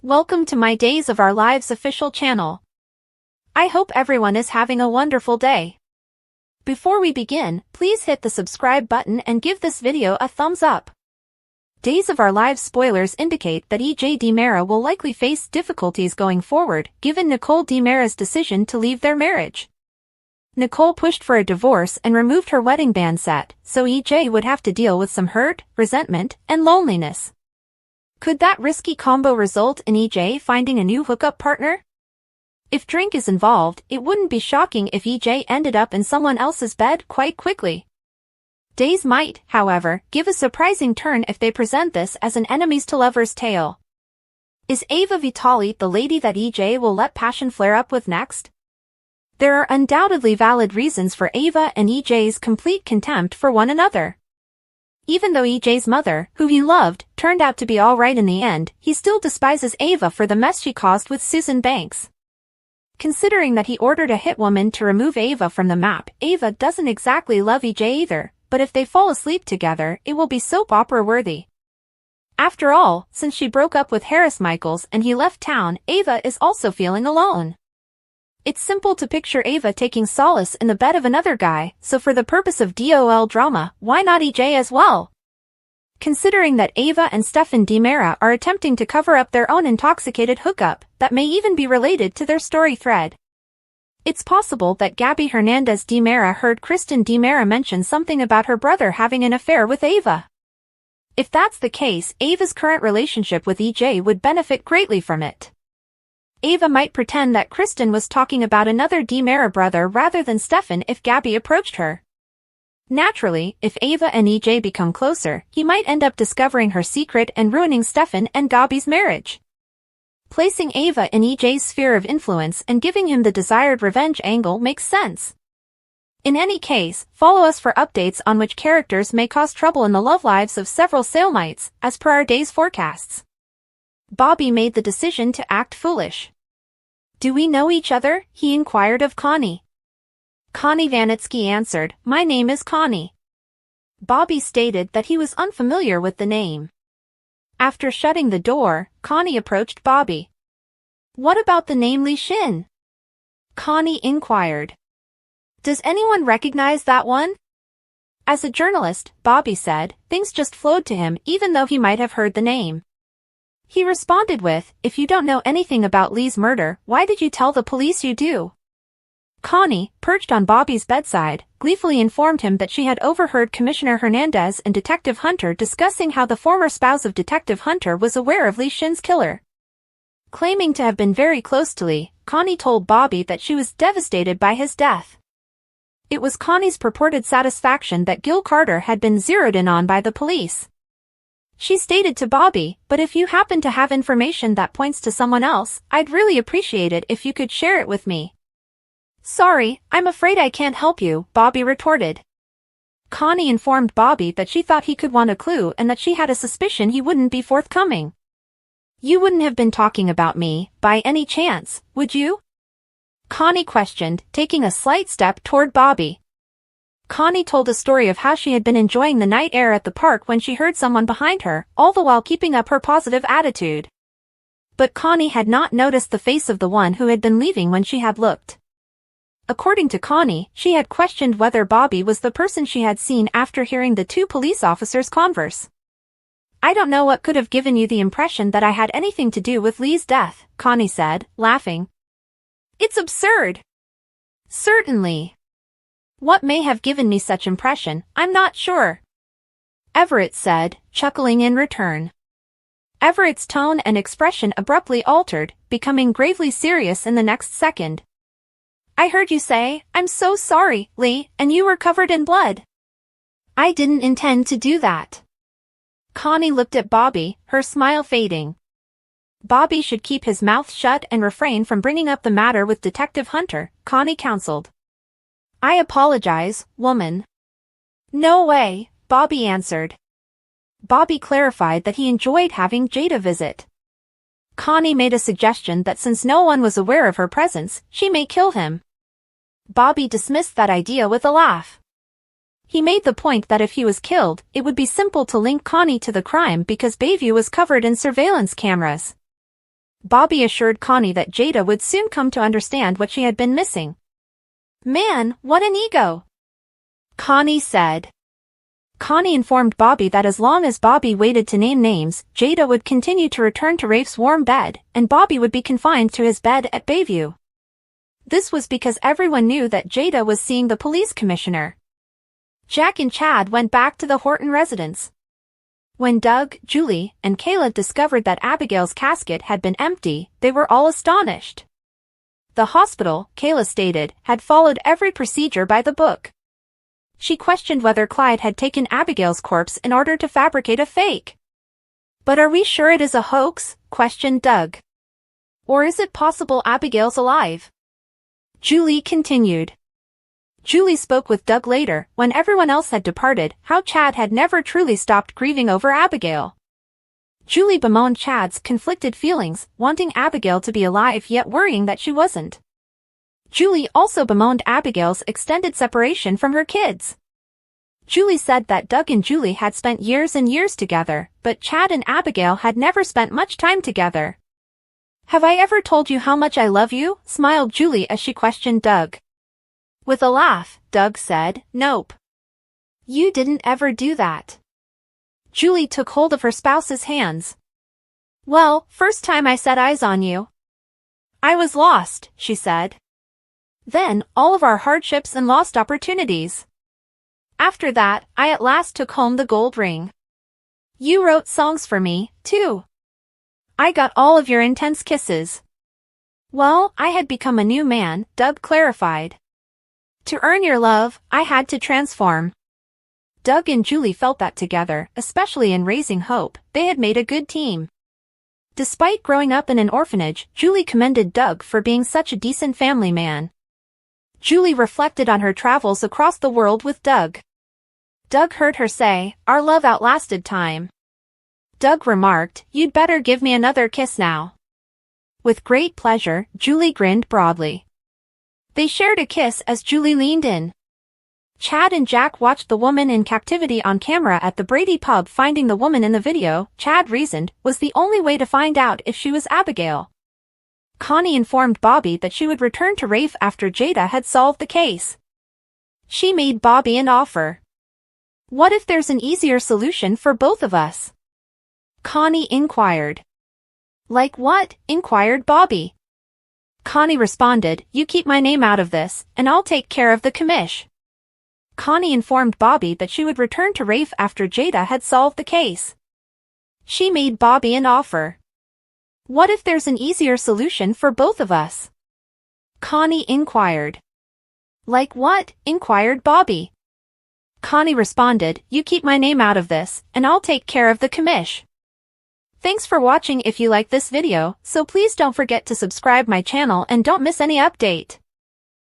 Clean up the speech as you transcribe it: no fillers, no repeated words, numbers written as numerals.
Welcome to my Days of Our Lives official channel. I hope everyone is having a wonderful day. Before we begin, please hit the subscribe button and give this video a thumbs up. Days of Our Lives spoilers indicate that EJ DiMera will likely face difficulties going forward, given Nicole DiMera's decision to leave their marriage. Nicole pushed for a divorce and removed her wedding band set, so EJ would have to deal with some hurt, resentment, and loneliness. Could that risky combo result in EJ finding a new hookup partner? If drink is involved, it wouldn't be shocking if EJ ended up in someone else's bed quite quickly. Days might, however, give a surprising turn if they present this as an enemies to lovers tale. Is Ava Vitali the lady that EJ will let passion flare up with next? There are undoubtedly valid reasons for Ava and EJ's complete contempt for one another. Even though EJ's mother, who he loved, turned out to be alright in the end, he still despises Ava for the mess she caused with Susan Banks. Considering that he ordered a hitwoman to remove Ava from the map, Ava doesn't exactly love EJ either, but if they fall asleep together, it will be soap opera worthy. After all, since she broke up with Harris Michaels and he left town, Ava is also feeling alone. It's simple to picture Ava taking solace in the bed of another guy, so for the purpose of DOL drama, why not EJ as well? Considering that Ava and Stefan DiMera are attempting to cover up their own intoxicated hookup, that may even be related to their story thread. It's possible that Gabby Hernandez DiMera heard Kristen DiMera mention something about her brother having an affair with Ava. If that's the case, Ava's current relationship with EJ would benefit greatly from it. Ava might pretend that Kristen was talking about another DiMera brother rather than Stefan if Gabby approached her. Naturally, if Ava and EJ become closer, he might end up discovering her secret and ruining Stefan and Gabby's marriage. Placing Ava in EJ's sphere of influence and giving him the desired revenge angle makes sense. In any case, follow us for updates on which characters may cause trouble in the love lives of several Salemites, as per our day's forecasts. Bobby made the decision to act foolish. Do we know each other? He inquired of Connie. Connie Vanitsky answered, My name is Connie. Bobby stated that he was unfamiliar with the name. After shutting the door, Connie approached Bobby. What about the name Li Shin? Connie inquired. Does anyone recognize that one? As a journalist, Bobby said, things just flowed to him even though he might have heard the name. He responded with, If you don't know anything about Lee's murder, why did you tell the police you do? Connie, perched on Bobby's bedside, gleefully informed him that she had overheard Commissioner Hernandez and Detective Hunter discussing how the former spouse of Detective Hunter was aware of Li Shin's killer. Claiming to have been very close to Lee, Connie told Bobby that she was devastated by his death. It was Connie's purported satisfaction that Gil Carter had been zeroed in on by the police. She stated to Bobby, but if you happen to have information that points to someone else, I'd really appreciate it if you could share it with me. Sorry, I'm afraid I can't help you, Bobby retorted. Connie informed Bobby that she thought he could want a clue and that she had a suspicion he wouldn't be forthcoming. You wouldn't have been talking about me, by any chance, would you? Connie questioned, taking a slight step toward Bobby. Connie told a story of how she had been enjoying the night air at the park when she heard someone behind her, all the while keeping up her positive attitude. But Connie had not noticed the face of the one who had been leaving when she had looked. According to Connie, she had questioned whether Bobby was the person she had seen after hearing the two police officers converse. I don't know what could have given you the impression that I had anything to do with Lee's death, Connie said, laughing. It's absurd. Certainly. What may have given me such impression, I'm not sure. Everett said, chuckling in return. Everett's tone and expression abruptly altered, becoming gravely serious in the next second. I heard you say, I'm so sorry, Lee, and you were covered in blood. I didn't intend to do that. Connie looked at Bobby, her smile fading. Bobby should keep his mouth shut and refrain from bringing up the matter with Detective Hunter, Connie counseled. I apologize, woman. No way, Bobby answered. Bobby clarified that he enjoyed having Jada visit. Connie made a suggestion that since no one was aware of her presence, she may kill him. Bobby dismissed that idea with a laugh. He made the point that if he was killed, it would be simple to link Connie to the crime because Bayview was covered in surveillance cameras. Bobby assured Connie that Jada would soon come to understand what she had been missing. "Man, what an ego," Connie said. Connie informed Bobby that as long as Bobby waited to name names, Jada would continue to return to Rafe's warm bed, and Bobby would be confined to his bed at Bayview. This was because everyone knew that Jada was seeing the police commissioner. Jack and Chad went back to the Horton residence. When Doug, Julie, and Kayla discovered that Abigail's casket had been empty, they were all astonished. The hospital, Kayla stated, had followed every procedure by the book. She questioned whether Clyde had taken Abigail's corpse in order to fabricate a fake. "But are we sure it is a hoax?" questioned Doug. "Or is it possible Abigail's alive?" Julie continued. Julie spoke with Doug later, when everyone else had departed, how Chad had never truly stopped grieving over Abigail. Julie bemoaned Chad's conflicted feelings, wanting Abigail to be alive yet worrying that she wasn't. Julie also bemoaned Abigail's extended separation from her kids. Julie said that Doug and Julie had spent years and years together, but Chad and Abigail had never spent much time together. "Have I ever told you how much I love you?" smiled Julie as she questioned Doug. With a laugh, Doug said, "Nope. You didn't ever do that." Julie took hold of her spouse's hands. "Well, first time I set eyes on you, I was lost," she said. "Then, all of our hardships and lost opportunities. After that, I at last took home the gold ring. You wrote songs for me, too. I got all of your intense kisses." Well, I had become a new man, Doug clarified. "To earn your love, I had to transform." Doug and Julie felt that together, especially in raising Hope, they had made a good team. Despite growing up in an orphanage, Julie commended Doug for being such a decent family man. Julie reflected on her travels across the world with Doug. Doug heard her say, "Our love outlasted time." Doug remarked, "You'd better give me another kiss now." With great pleasure, Julie grinned broadly. They shared a kiss as Julie leaned in. Chad and Jack watched the woman in captivity on camera at the Brady pub. Finding the woman in the video, Chad reasoned, was the only way to find out if she was Abigail. Connie informed Bobby that she would return to Rafe after Jada had solved the case. She made Bobby an offer. "What if there's an easier solution for both of us?" Connie inquired. "Like what?" inquired Bobby. Connie responded, "You keep my name out of this, and I'll take care of the commish." Connie informed Bobby that she would return to Rafe after Jada had solved the case. She made Bobby an offer. "What if there's an easier solution for both of us?" Connie inquired. "Like what?" inquired Bobby. Connie responded, "You keep my name out of this, and I'll take care of the commish." Thanks for watching. If you like this video, so please don't forget to subscribe my channel and don't miss any update.